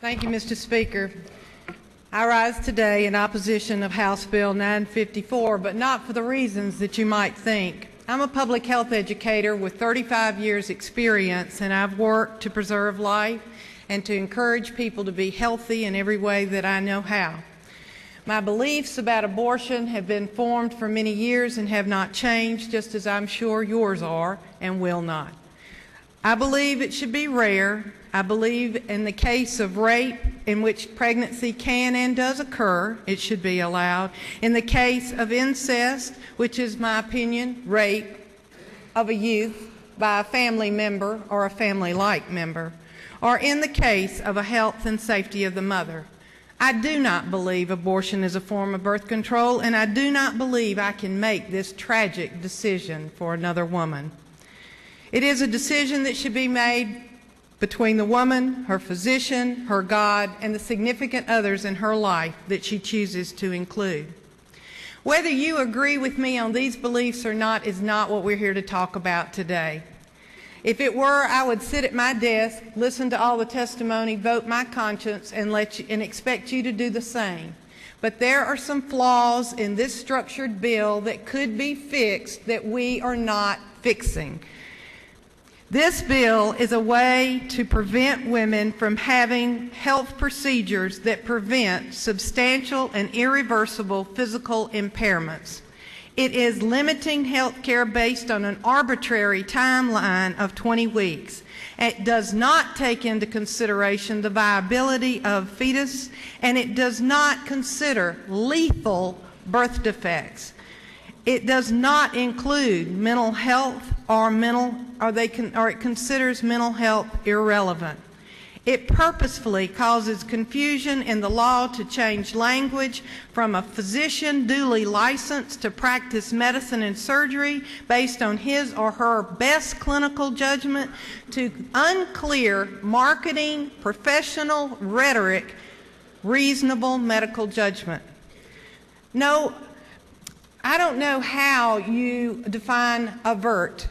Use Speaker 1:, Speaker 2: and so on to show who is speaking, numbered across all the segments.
Speaker 1: Thank you, Mr. Speaker. I rise today in opposition of House Bill 954, but not for the reasons that you might think. I'm a public health educator with 35 years experience, and I've worked to preserve life and to encourage people to be healthy in every way that I know how. My beliefs about abortion have been formed for many years and have not changed, just as I'm sure yours are and will not. I believe it should be rare. I believe in the case of rape in which pregnancy can and does occur, it should be allowed. In the case of incest, which is my opinion, rape of a youth by a family member or a family-like member, or in the case of a health and safety of the mother. I do not believe abortion is a form of birth control, and I do not believe I can make this tragic decision for another woman. It is a decision that should be made between the woman, her physician, her God, and the significant others in her life that she chooses to include. Whether you agree with me on these beliefs or not is not what we're here to talk about today. If it were, I would sit at my desk, listen to all the testimony, vote my conscience, and expect you to do the same. But there are some flaws in this structured bill that could be fixed that we are not fixing. This bill is a way to prevent women from having health procedures that prevent substantial and irreversible physical impairments. It is limiting health care based on an arbitrary timeline of 20 weeks. It does not take into consideration the viability of fetus, and it does not consider lethal birth defects. It does not include mental health or it considers mental health irrelevant. It purposefully causes confusion in the law to change language from a physician duly licensed to practice medicine and surgery based on his or her best clinical judgment to unclear marketing, professional rhetoric, reasonable medical judgment. No, I don't know how you define avert.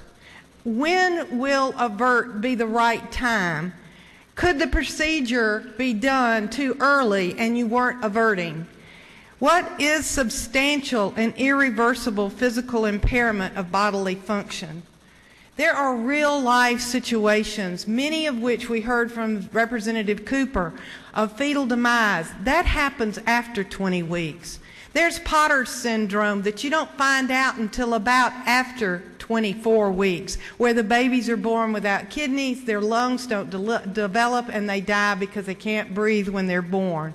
Speaker 1: When will avert be the right time? Could the procedure be done too early and you weren't averting? What is substantial and irreversible physical impairment of bodily function? There are real-life situations, many of which we heard from Representative Cooper, of fetal demise. That happens after 20 weeks. There's Potter's syndrome that you don't find out until about after 24 weeks, where the babies are born without kidneys, their lungs don't develop, and they die because they can't breathe when they're born.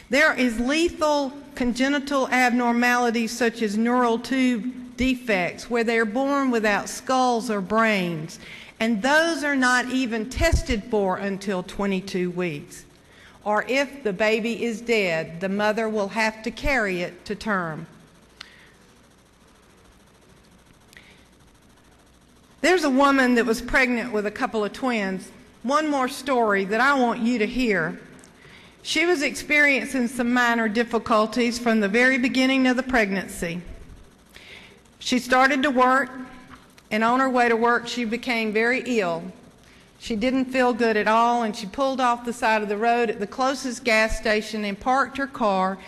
Speaker 1: There is lethal congenital abnormalities such as neural tube defects, where they're born without skulls or brains, and those are not even tested for until 22 weeks. Or if the baby is dead, the mother will have to carry it to term. There's a woman that was pregnant with a couple of twins. One more story that I want you to hear. She was experiencing some minor difficulties from the very beginning of the pregnancy. She started to work, and on her way to work, she became very ill. She didn't feel good at all, and she pulled off the side of the road at the closest gas station and parked her car,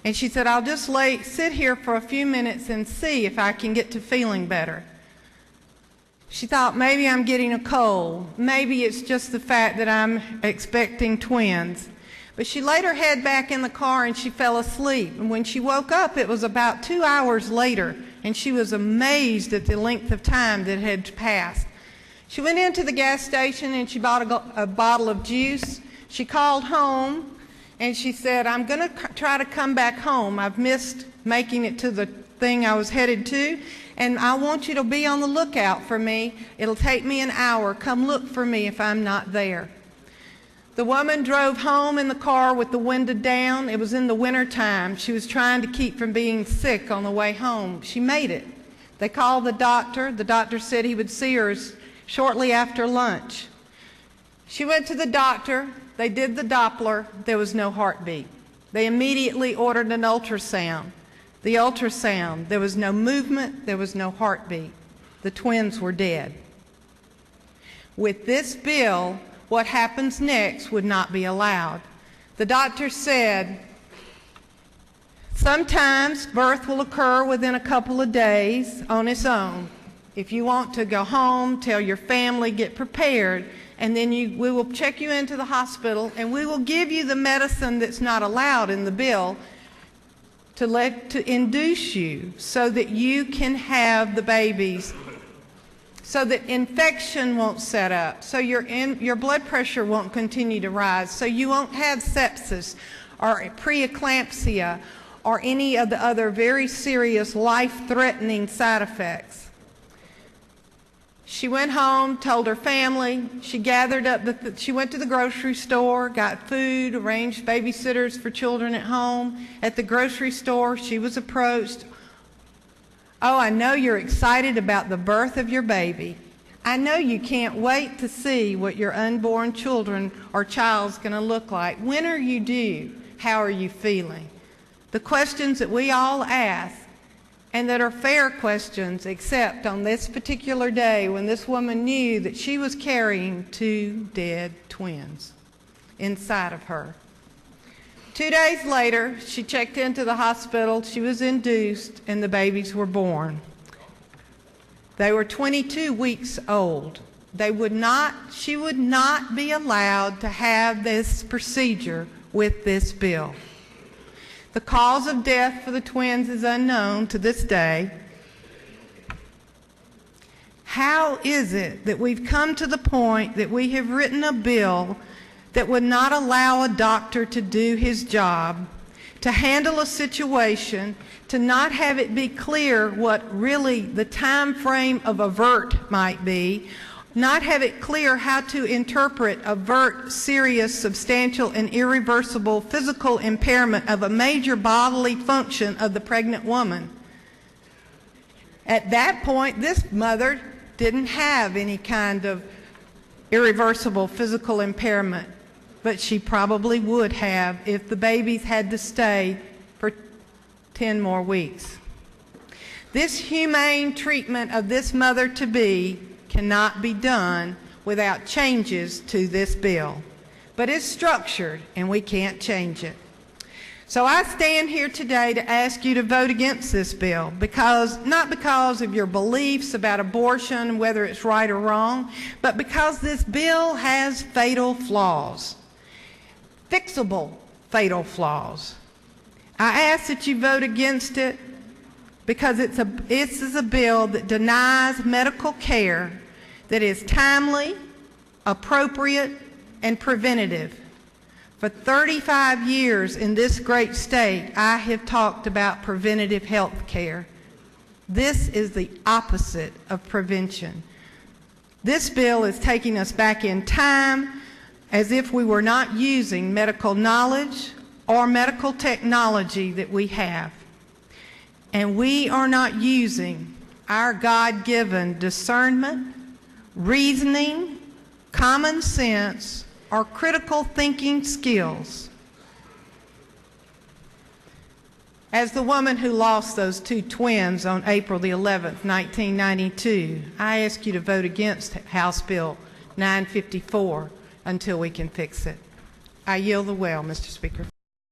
Speaker 1: and she said, I'll just sit here for a few minutes and see if I can get to feeling better. She thought, maybe I'm getting a cold. Maybe it's just the fact that I'm expecting twins. But she laid her head back in the car and she fell asleep. And when she woke up, it was about 2 hours later, and she was amazed at the length of time that had passed. She went into the gas station and she bought a bottle of juice. She called home and she said, I'm going to try to come back home. I've missed making it to the thing I was headed to, and I want you to be on the lookout for me. It'll take me an hour. Come look for me if I'm not there. The woman drove home in the car with the window down. It was in the winter time. She was trying to keep from being sick on the way home. She made it. They called the doctor. The doctor said he would see her shortly after lunch. She went to the doctor. They did the Doppler. There was no heartbeat. They immediately ordered an ultrasound. The ultrasound, there was no movement, there was no heartbeat. The twins were dead. With this bill, what happens next would not be allowed. The doctor said, sometimes birth will occur within a couple of days on its own. If you want to go home, tell your family, get prepared, and then we will check you into the hospital and we will give you the medicine that's not allowed in the bill to induce you so that you can have the babies, so that infection won't set up, so your blood pressure won't continue to rise, so you won't have sepsis or preeclampsia or any of the other very serious life-threatening side effects. She went home, told her family. She gathered up, she went to the grocery store, got food, arranged babysitters for children at home. At the grocery store, she was approached. Oh, I know you're excited about the birth of your baby. I know you can't wait to see what your unborn children or child's going to look like. When are you due? How are you feeling? The questions that we all ask, and that are fair questions, except on this particular day when this woman knew that she was carrying 2 dead twins inside of her. 2 days later, she checked into the hospital, she was induced, and the babies were born. They were 22 weeks old. She would not be allowed to have this procedure with this bill. The cause of death for the twins is unknown to this day. How is it that we've come to the point that we have written a bill that would not allow a doctor to do his job, to handle a situation, to not have it be clear what really the time frame of avert might be, not have it clear how to interpret avert serious, substantial, and irreversible physical impairment of a major bodily function of the pregnant woman? At that point, this mother didn't have any kind of irreversible physical impairment, but she probably would have if the babies had to stay for 10 more weeks. This humane treatment of this mother-to-be cannot be done without changes to this bill. But it's structured and we can't change it. So I stand here today to ask you to vote against this bill, not because of your beliefs about abortion, whether it's right or wrong, but because this bill has fatal flaws, fixable fatal flaws. I ask that you vote against it because this is a bill that denies medical care that is timely, appropriate, and preventative. For 35 years in this great state, I have talked about preventative health care. This is the opposite of prevention. This bill is taking us back in time as if we were not using medical knowledge or medical technology that we have. And we are not using our God-given discernment, reasoning, common sense, or critical thinking skills. As the woman who lost those 2 twins on April the 11th, 1992, I ask you to vote against House Bill 954 until we can fix it. I yield the well, Mr. Speaker.